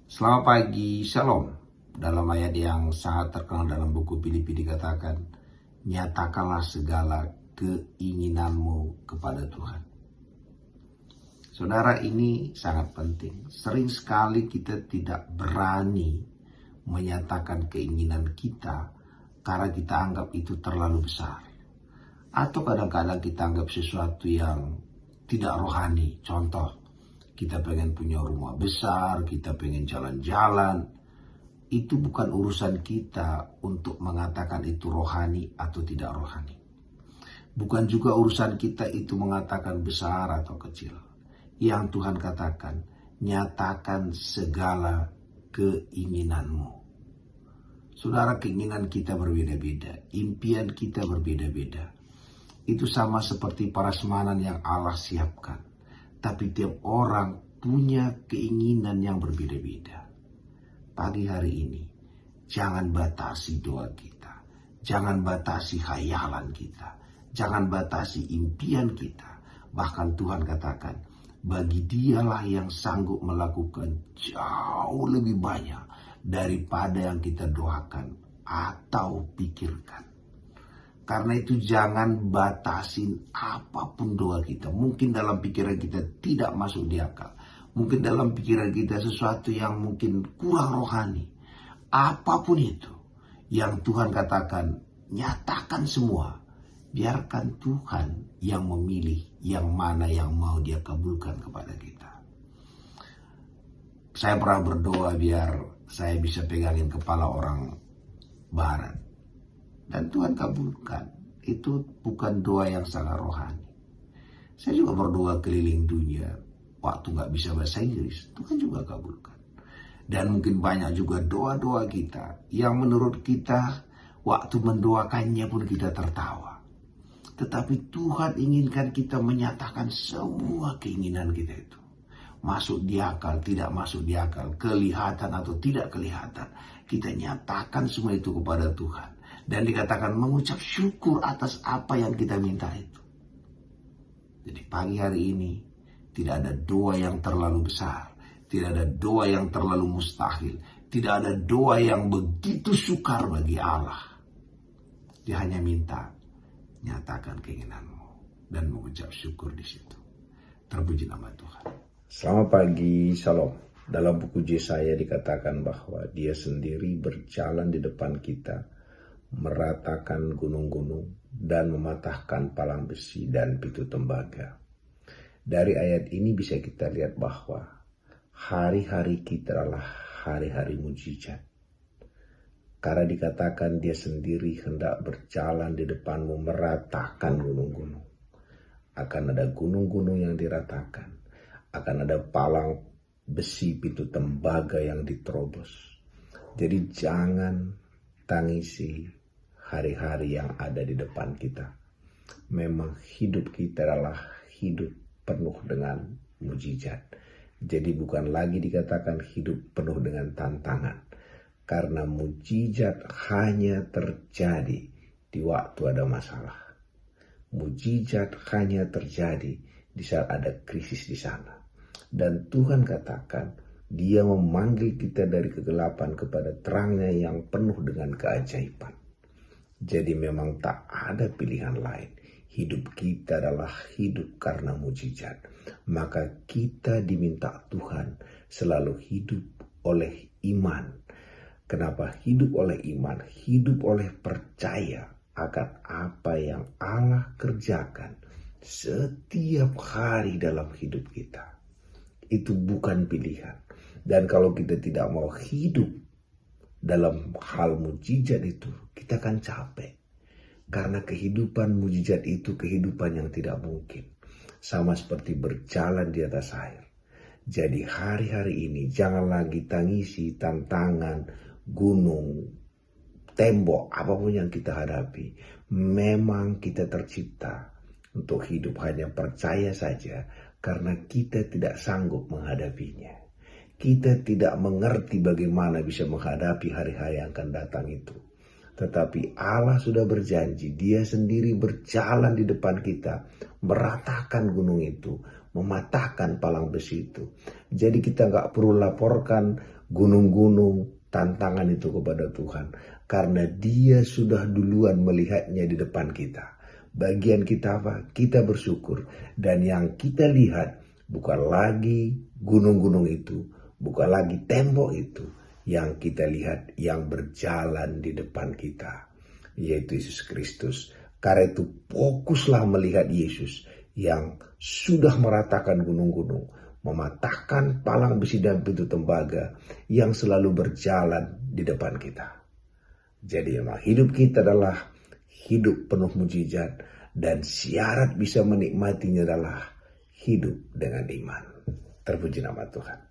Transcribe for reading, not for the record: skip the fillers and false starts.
Selamat pagi, Shalom. Dalam ayat yang sangat terkenal dalam buku Filipi dikatakan, nyatakanlah segala keinginanmu kepada Tuhan. Saudara, ini sangat penting. Sering sekali kita tidak berani menyatakan keinginan kita karena kita anggap itu terlalu besar. Atau kadang-kadang kita anggap sesuatu yang tidak rohani. Contoh, kita pengen punya rumah besar, kita pengen jalan-jalan. Itu bukan urusan kita untuk mengatakan itu rohani atau tidak rohani. Bukan juga urusan kita itu mengatakan besar atau kecil. Yang Tuhan katakan, nyatakan segala keinginanmu. Saudara, keinginan kita berbeda-beda, impian kita berbeda-beda. Itu sama seperti prasmanan yang Allah siapkan. Tapi tiap orang punya keinginan yang berbeda-beda. Pagi hari ini, jangan batasi doa kita. Jangan batasi khayalan kita. Jangan batasi impian kita. Bahkan Tuhan katakan, bagi Dialah yang sanggup melakukan jauh lebih banyak daripada yang kita doakan atau pikirkan. Karena itu jangan batasin apapun doa kita. Mungkin dalam pikiran kita tidak masuk di akal. Mungkin dalam pikiran kita sesuatu yang mungkin kurang rohani. Apapun itu yang Tuhan katakan, nyatakan semua. Biarkan Tuhan yang memilih yang mana yang mau Dia kabulkan kepada kita. Saya pernah berdoa biar saya bisa pegangin kepala orang barat. Dan Tuhan kabulkan. Itu bukan doa yang sangat rohani. Saya juga berdoa keliling dunia. Waktu gak bisa bahasa Inggris, Tuhan juga kabulkan. Dan mungkin banyak juga doa-doa kita yang menurut kita waktu mendoakannya pun kita tertawa. Tetapi Tuhan inginkan kita menyatakan semua keinginan kita itu. Masuk di akal, tidak masuk di akal, kelihatan atau tidak kelihatan. Kita nyatakan semua itu kepada Tuhan. Dan dikatakan mengucap syukur atas apa yang kita minta itu. Jadi pagi hari ini tidak ada doa yang terlalu besar. Tidak ada doa yang terlalu mustahil. Tidak ada doa yang begitu sukar bagi Allah. Dia hanya minta nyatakan keinginanmu dan mengucap syukur di situ. Terpuji nama Tuhan. Selamat pagi, Shalom. Dalam buku Yesaya dikatakan bahwa Dia sendiri berjalan di depan kita, meratakan gunung-gunung dan mematahkan palang besi dan pintu tembaga. Dari ayat ini bisa kita lihat bahwa hari-hari kita adalah hari-hari mujizat. Karena dikatakan Dia sendiri hendak berjalan di depanmu meratakan gunung-gunung. Akan ada gunung-gunung yang diratakan. Akan ada palang besi pintu tembaga yang diterobos. Jadi jangan tangisi hari-hari yang ada di depan kita. Memang hidup kita adalah hidup penuh dengan mujizat. Jadi bukan lagi dikatakan hidup penuh dengan tantangan. Karena mujizat hanya terjadi di waktu ada masalah. Mujizat hanya terjadi di saat ada krisis di sana. Dan Tuhan katakan, Dia memanggil kita dari kegelapan kepada terangnya yang penuh dengan keajaiban. Jadi memang tak ada pilihan lain. Hidup kita adalah hidup karena mujizat. Maka kita diminta Tuhan selalu hidup oleh iman. Kenapa hidup oleh iman? Hidup oleh percaya akan apa yang Allah kerjakan setiap hari dalam hidup kita. Itu bukan pilihan. Dan kalau kita tidak mau hidup dalam hal mujizat itu, kita akan capek. Karena kehidupan mujizat itu kehidupan yang tidak mungkin. Sama seperti berjalan di atas air. Jadi hari-hari ini jangan lagi tangisi tantangan, gunung, tembok, apapun yang kita hadapi. Memang kita tercipta untuk hidup hanya percaya saja. Karena kita tidak sanggup menghadapinya. Kita tidak mengerti bagaimana bisa menghadapi hari-hari yang akan datang itu. Tetapi Allah sudah berjanji, Dia sendiri berjalan di depan kita, meratakan gunung itu, mematahkan palang besi itu. Jadi kita nggak perlu laporkan gunung-gunung tantangan itu kepada Tuhan, karena Dia sudah duluan melihatnya di depan kita. Bagian kita apa? Kita bersyukur, dan yang kita lihat bukan lagi gunung-gunung itu, bukan lagi tembok itu, yang kita lihat yang berjalan di depan kita, yaitu Yesus Kristus. Karena itu fokuslah melihat Yesus yang sudah meratakan gunung-gunung, mematahkan palang besi dan pintu tembaga yang selalu berjalan di depan kita. Jadi memang hidup kita adalah hidup penuh mujizat, dan syarat bisa menikmatinya adalah hidup dengan iman. Terpuji nama Tuhan.